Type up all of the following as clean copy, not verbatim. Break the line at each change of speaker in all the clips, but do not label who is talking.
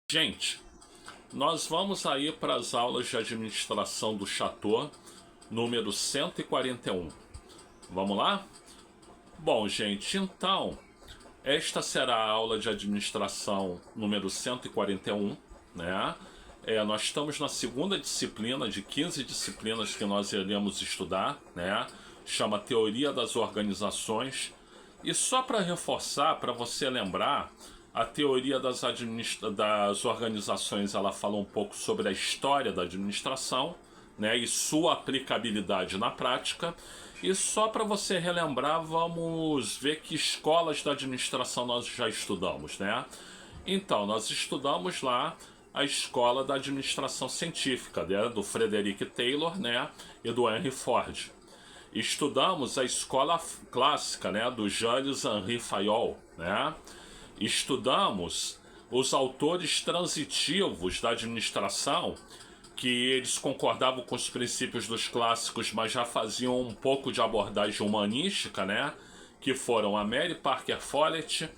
Gente, nós vamos aí para as aulas de administração do Chateau, número 141. Vamos lá? Bom, gente, então, esta será a aula de administração número 141, né? Nós estamos na segunda disciplina de 15 disciplinas que nós iremos estudar, né? Chama Teoria das Organizações. E só para reforçar, para você lembrar, a teoria das organizações, ela fala um pouco sobre a história da administração, né, e sua aplicabilidade na prática. E só para você relembrar, vamos ver que escolas da administração nós já estudamos, né? Então, nós estudamos lá a escola da administração científica, né, do Frederick Taylor, né, e do Henry Ford. Estudamos a escola clássica, né, do Jules-Henri Fayol, né? Estudamos os autores transitivos da administração, que eles concordavam com os princípios dos clássicos, mas já faziam um pouco de abordagem humanística, né? Que foram a Mary Parker Follett,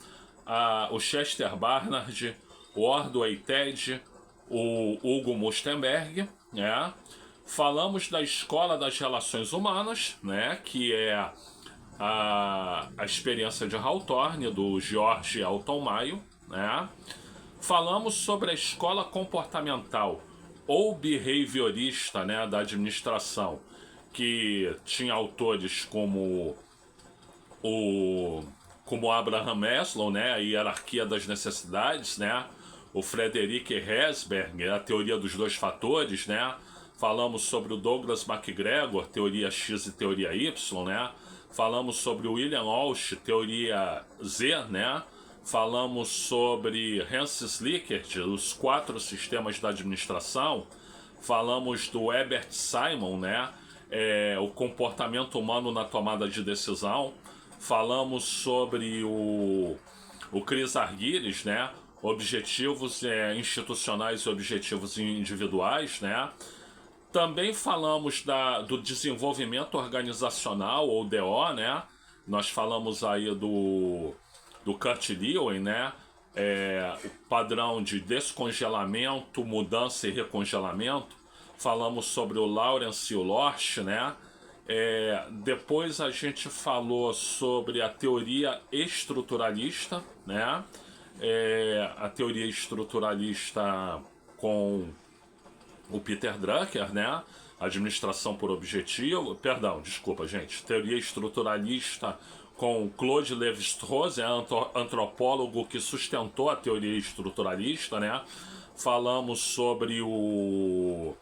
o Chester Barnard, o Ordway Ted, o Hugo Mustenberg, né? Falamos da Escola das Relações Humanas, né? Que é a experiência de Hawthorne, do George Elton Mayo, né? Falamos sobre a escola comportamental ou behaviorista, né, da administração, que tinha autores como Abraham Maslow, né, a hierarquia das necessidades, né, o Frederick Herzberg, a teoria dos dois fatores, né. Falamos sobre o Douglas MacGregor, teoria X e teoria Y, né. Falamos sobre o William Walsh, teoria Z, né? Falamos sobre Hans Likert, os 4 sistemas da administração. Falamos do Herbert Simon, né? O comportamento humano na tomada de decisão. Falamos sobre o Chris Argyris, né? Objetivos institucionais e objetivos individuais, né? Também falamos do desenvolvimento organizacional, ou DO, né? Nós falamos aí do Kurt Lewin, né? O padrão de descongelamento, mudança e recongelamento. Falamos sobre o Lawrence e o Lorsch, né? Depois a gente falou sobre a teoria estruturalista, né? A teoria estruturalista com o Peter Drucker, né? Administração por objetivo. Perdão, desculpa, gente. Teoria estruturalista com Claude Lévi-Strauss, antropólogo que sustentou a teoria estruturalista, né? Falamos sobre o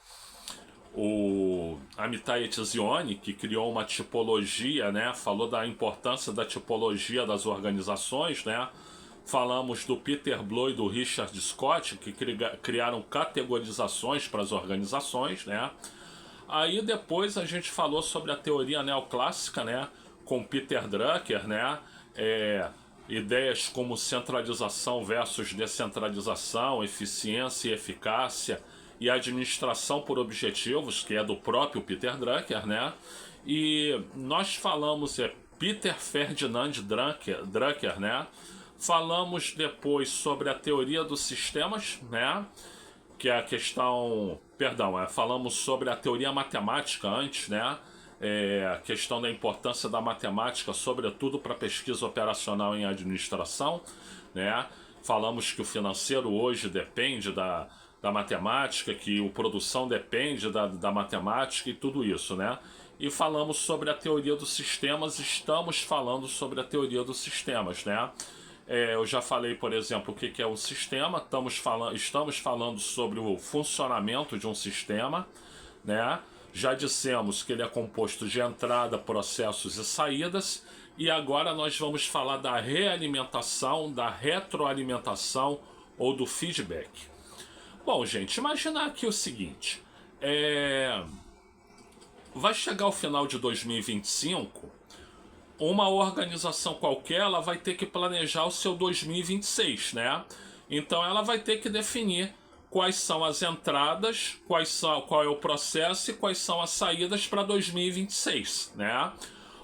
Amitai Etzioni, que criou uma tipologia, né? Falou da importância da tipologia das organizações, né? Falamos do Peter Blow e do Richard Scott, que criaram categorizações para as organizações, né? Aí depois a gente falou sobre a teoria neoclássica, né? Com Peter Drucker, né? Ideias como centralização versus descentralização, eficiência e eficácia, e administração por objetivos, que é do próprio Peter Drucker, né? E nós falamos, Peter Ferdinand Drucker, né? Falamos depois sobre a teoria dos sistemas, né? Que é a questão... Perdão, falamos sobre a teoria matemática antes, né? A questão da importância da matemática, sobretudo para pesquisa operacional em administração, né? Falamos que o financeiro hoje depende da matemática, que a produção depende da matemática e tudo isso, né? E falamos sobre a teoria dos sistemas, estamos falando sobre a teoria dos sistemas, né? Eu já falei, por exemplo, o que é um sistema. Estamos falando sobre o funcionamento de um sistema, né? Já dissemos que ele é composto de entrada, processos e saídas. E agora nós vamos falar da realimentação, da retroalimentação ou do feedback. Bom, gente, imaginar aqui o seguinte. Vai chegar o final de 2025... uma organização qualquer, ela vai ter que planejar o seu 2026, né? Então ela vai ter que definir quais são as entradas, qual é o processo e quais são as saídas para 2026, né?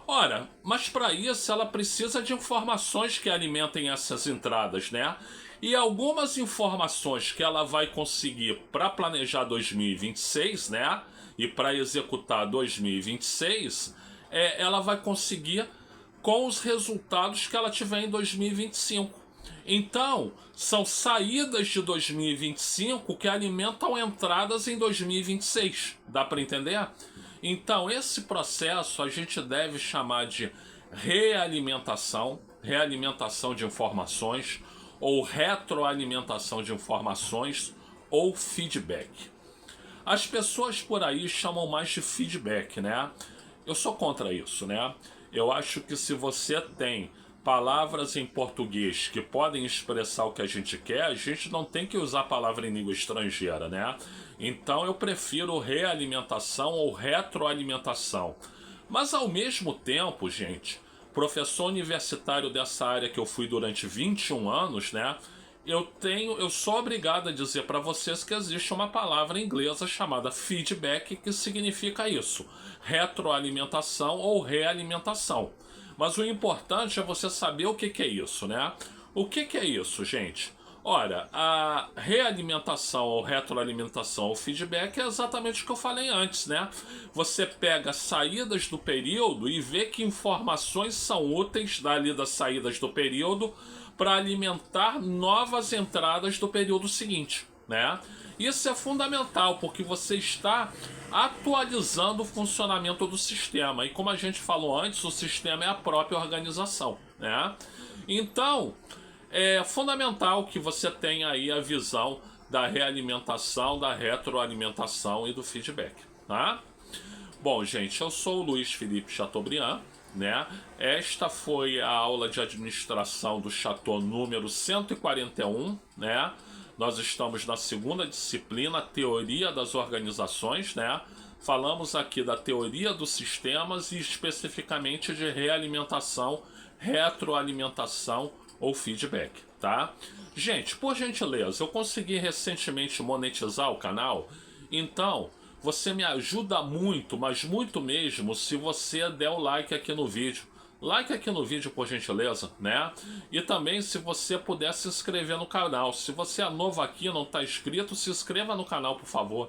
Ora, mas para isso ela precisa de informações que alimentem essas entradas, né? E algumas informações que ela vai conseguir para planejar 2026, né? E para executar 2026, ela vai conseguir com os resultados que ela tiver em 2025. Então, são saídas de 2025 que alimentam entradas em 2026. Dá para entender? Então, esse processo a gente deve chamar de realimentação, realimentação de informações, ou retroalimentação de informações, ou feedback. As pessoas por aí chamam mais de feedback, né? Eu sou contra isso, né? Eu acho que se você tem palavras em português que podem expressar o que a gente quer, a gente não tem que usar palavra em língua estrangeira, né? Então eu prefiro realimentação ou retroalimentação. Mas ao mesmo tempo, gente, professor universitário dessa área que eu fui durante 21 anos, né? Eu sou obrigado a dizer para vocês que existe uma palavra inglesa chamada feedback, que significa isso, retroalimentação ou realimentação. Mas o importante é você saber o que é isso, né? O que é isso, gente? Ora, a realimentação ou retroalimentação ou feedback é exatamente o que eu falei antes, né? Você pega saídas do período e vê que informações são úteis dali das saídas do período para alimentar novas entradas do período seguinte, né? Isso é fundamental porque você está atualizando o funcionamento do sistema. E como a gente falou antes, o sistema é a própria organização, né? Então, é fundamental que você tenha aí a visão da realimentação, da retroalimentação e do feedback, tá? Bom, gente, eu sou o Luiz Felipe Chateaubriand, né? Esta foi a aula de administração do Chateau número 141, né? Nós estamos na segunda disciplina, Teoria das Organizações, né? Falamos aqui da teoria dos sistemas e especificamente de realimentação, retroalimentação ou feedback, tá? Gente, por gentileza, eu consegui recentemente monetizar o canal, então você me ajuda muito, mas muito mesmo, se você der o like aqui no vídeo. Like aqui no vídeo, por gentileza, né? E também se você puder se inscrever no canal. Se você é novo aqui e não está inscrito, se inscreva no canal, por favor.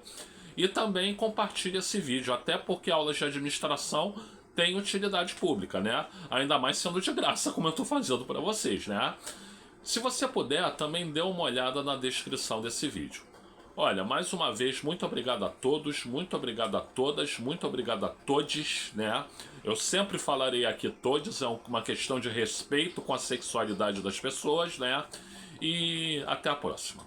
E também compartilhe esse vídeo, até porque aulas de administração têm utilidade pública, né? Ainda mais sendo de graça, como eu estou fazendo para vocês, né? Se você puder, também dê uma olhada na descrição desse vídeo. Olha, mais uma vez, muito obrigado a todos, muito obrigado a todas, muito obrigado a todes, né? Eu sempre falarei aqui todes, é uma questão de respeito com a sexualidade das pessoas, né? E até a próxima.